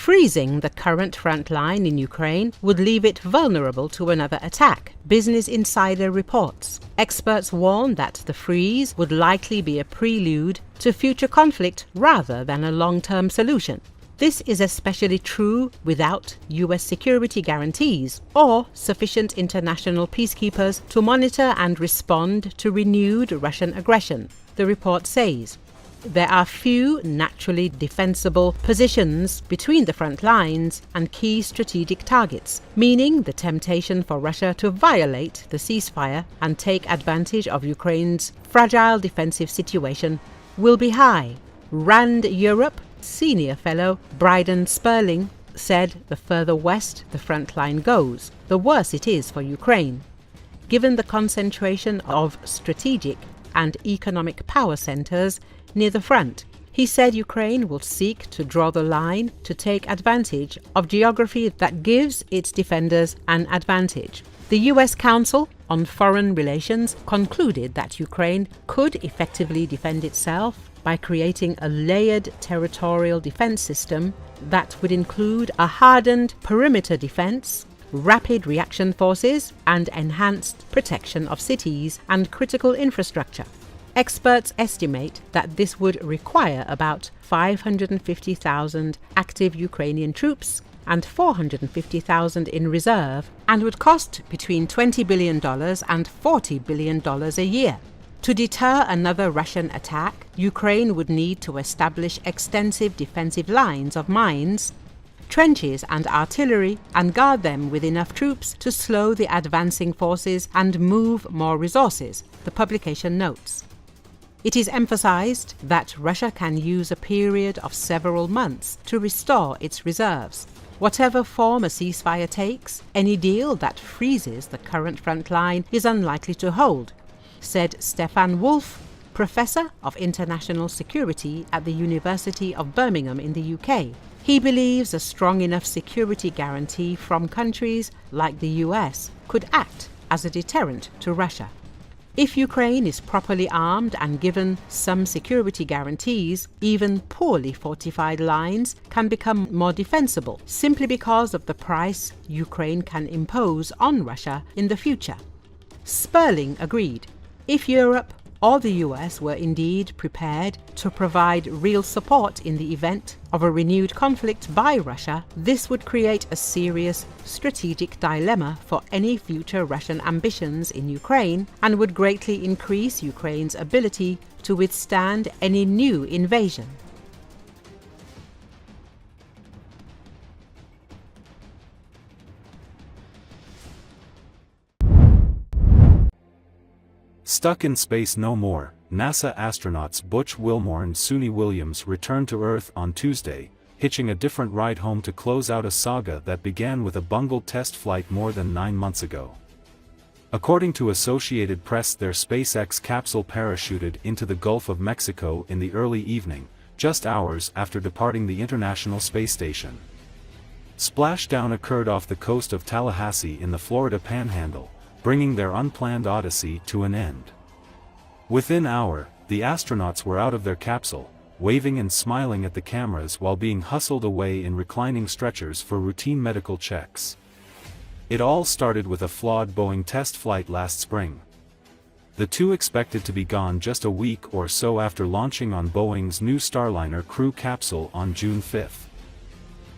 Freezing the current front line in Ukraine would leave it vulnerable to another attack, Business Insider reports. Experts warn that the freeze would likely be a prelude to future conflict rather than a long-term solution. This is especially true without US security guarantees or sufficient international peacekeepers to monitor and respond to renewed Russian aggression, the report says. There are few naturally defensible positions between the front lines and key strategic targets, meaning the temptation for Russia to violate the ceasefire and take advantage of Ukraine's fragile defensive situation will be high. RAND Europe senior fellow Bryden Sperling said the further west the front line goes, the worse it is for Ukraine. Given the concentration of strategic and economic power centers near the front, he said Ukraine will seek to draw the line to take advantage of geography that gives its defenders an advantage. The US Council on Foreign Relations concluded that Ukraine could effectively defend itself by creating a layered territorial defense system that would include a hardened perimeter defense, rapid reaction forces, and enhanced protection of cities and critical infrastructure. Experts estimate that this would require about 550,000 active Ukrainian troops and 450,000 in reserve, and would cost between $20 billion and $40 billion a year. To deter another Russian attack, Ukraine would need to establish extensive defensive lines of mines, trenches and artillery, and guard them with enough troops to slow the advancing forces and move more resources, the publication notes. It is emphasized that Russia can use a period of several months to restore its reserves. Whatever form a ceasefire takes, any deal that freezes the current front line is unlikely to hold, said Stefan Wolf, professor of international security at the University of Birmingham in the UK. He believes a strong enough security guarantee from countries like the US could act as a deterrent to Russia. If Ukraine is properly armed and given some security guarantees, even poorly fortified lines can become more defensible simply because of the price Ukraine can impose on Russia in the future. Sperling agreed. If Europe or the US were indeed prepared to provide real support in the event of a renewed conflict by Russia, this would create a serious strategic dilemma for any future Russian ambitions in Ukraine and would greatly increase Ukraine's ability to withstand any new invasion. Stuck in space no more, NASA astronauts Butch Wilmore and Suni Williams returned to Earth on Tuesday, hitching a different ride home to close out a saga that began with a bungled test flight more than 9 months ago. According to Associated Press, their SpaceX capsule parachuted into the Gulf of Mexico in the early evening, just hours after departing the International Space Station. Splashdown occurred off the coast of Tallahassee in the Florida Panhandle, bringing their unplanned odyssey to an end. Within an hour, the astronauts were out of their capsule, waving and smiling at the cameras while being hustled away in reclining stretchers for routine medical checks. It all started with a flawed Boeing test flight last spring. The two expected to be gone just a week or so after launching on Boeing's new Starliner crew capsule on June 5.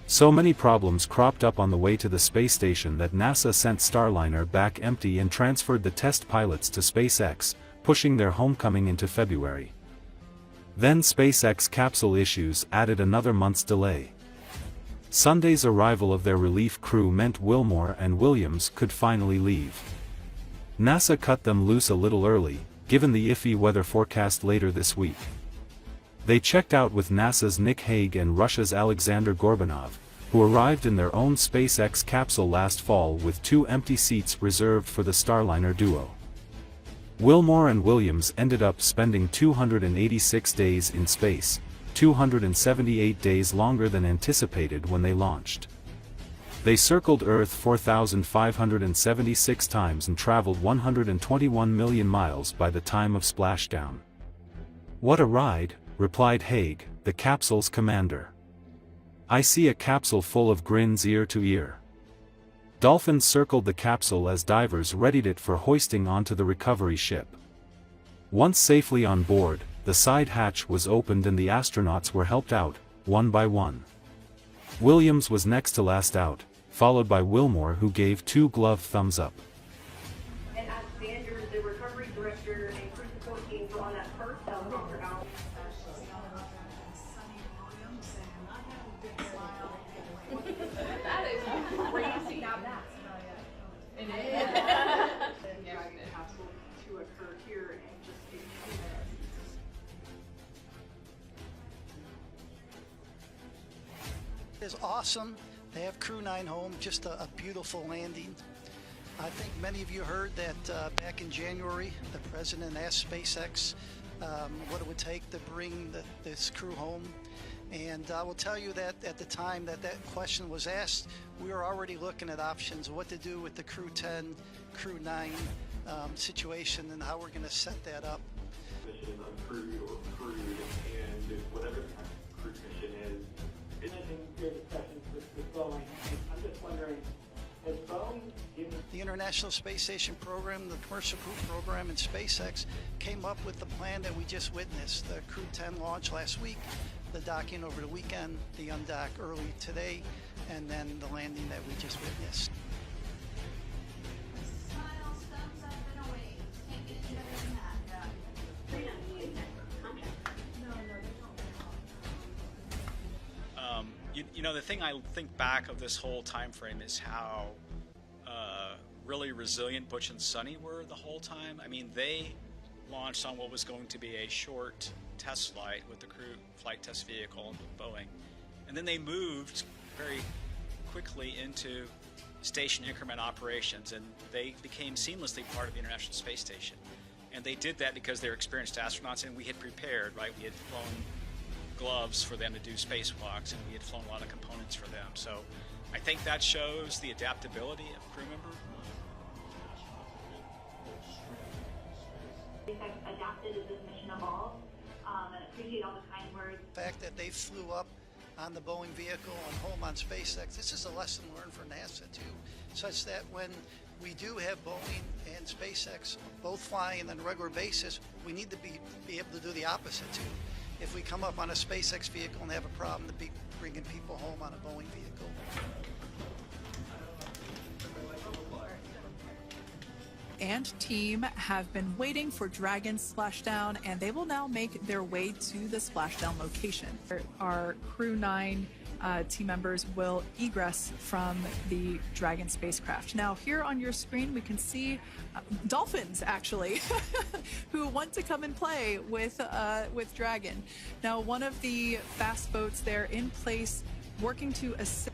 So many problems cropped up on the way to the space station that NASA sent Starliner back empty and transferred the test pilots to SpaceX, pushing their homecoming into February. Then SpaceX capsule issues added another month's delay. Sunday's arrival of their relief crew meant Wilmore and Williams could finally leave. NASA cut them loose a little early, given the iffy weather forecast later this week. They checked out with NASA's Nick Hague and Russia's Alexander Gorbanov, who arrived in their own SpaceX capsule last fall with 2 empty seats reserved for the Starliner duo. Wilmore and Williams ended up spending 286 days in space, 278 days longer than anticipated when they launched. They circled Earth 4,576 times and traveled 121 million miles by the time of splashdown. "What a ride," replied Hague, the capsule's commander. I see a capsule full of grins ear to ear. Dolphins circled the capsule as divers readied it for hoisting onto the recovery ship. Once safely on board, the side hatch was opened and the astronauts were helped out, one by one. Williams was next to last out, followed by Wilmore, who gave 2 glove thumbs up. And as standard, the recovery director and crew support teams were on that first helicopter out. That is crazy. It is. Capsule to occur here in just a few minutes. It's awesome. They have Crew 9 home, just a beautiful landing. I think many of you heard that back in January, the president asked SpaceX what it would take to bring this crew home. And I will tell you that at the time that question was asked, we were already looking at options, what to do with the Crew 10, Crew 9 situation and how we're going to set that up. Mission is uncrewed or crewed, and whatever the kind of crewed mission is. You mentioned your discussions with Boeing. I'm just wondering, has Boeing given... The International Space Station program, the Commercial Crew program, and SpaceX came up with the plan that we just witnessed. The Crew 10 launch last week, the docking over the weekend, the undock early today, and then the landing that we just witnessed. You know, the thing I think back of this whole time frame is how really resilient Butch and Sonny were the whole time. I mean, they launched on what was going to be a short test flight with the crew flight test vehicle with Boeing, and then they moved very quickly into station increment operations, and they became seamlessly part of the International Space Station. And they did that because they were experienced astronauts, and we had prepared, right? We had flown gloves for them to do spacewalks, and we had flown a lot of components for them. So I think that shows the adaptability of crew member. Adapted as this mission evolved, and appreciate all the kind words. The fact that they flew up on the Boeing vehicle and home on SpaceX, this is a lesson learned for NASA too, such that when we do have Boeing and SpaceX both flying on a regular basis, we need to be able to do the opposite too. If we come up on a SpaceX vehicle and have a problem, to be bringing people home on a Boeing vehicle. And team have been waiting for Dragon's splashdown, and they will now make their way to the splashdown location. Our Crew 9 team members will egress from the Dragon spacecraft. Now, here on your screen, we can see dolphins, actually, who want to come and play with Dragon. Now, one of the fast boats there in place, working to assist.